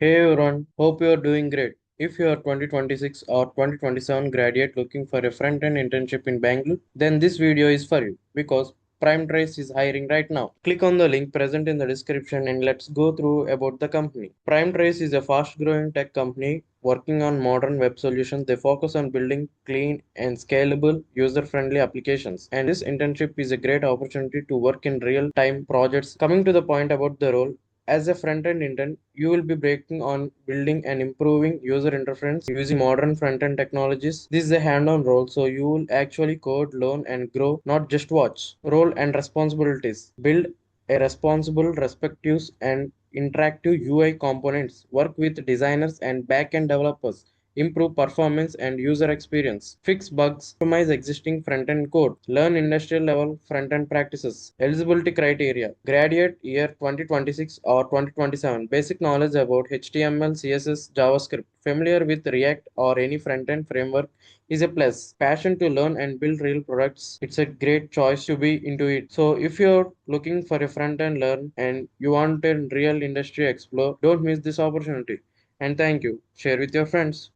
Hey everyone, hope you are doing great. If you are 2026 or 2027 graduate looking for a front-end internship in Bangalore, then this video is for you because Primetrace is hiring right now. Click on the link present in the description and let's go through about the company. Primetrace is a fast-growing tech company working on modern web solutions. They focus on building clean and scalable user-friendly applications. And this internship is a great opportunity to work in real-time projects. Coming to the point about the role, as a front-end intern, you will be working on building and improving user interface using modern front-end technologies. This is a hand-on role, so you will actually code, learn, and grow, not just watch. Role and responsibilities: build a responsible, responsive, and interactive UI components. Work with designers and back-end developers. Improve performance and user experience. Fix bugs. Optimize existing front-end code. Learn industrial level front-end practices. Eligibility criteria: graduate year 2026 or 2027. Basic knowledge about HTML, CSS, JavaScript. Familiar with React or any front-end framework is a plus. Passion to learn and build real products. It's a great choice to be into it. So if you're looking for a front-end learn and you want a real industry explore, don't miss this opportunity. And thank you. Share with your friends.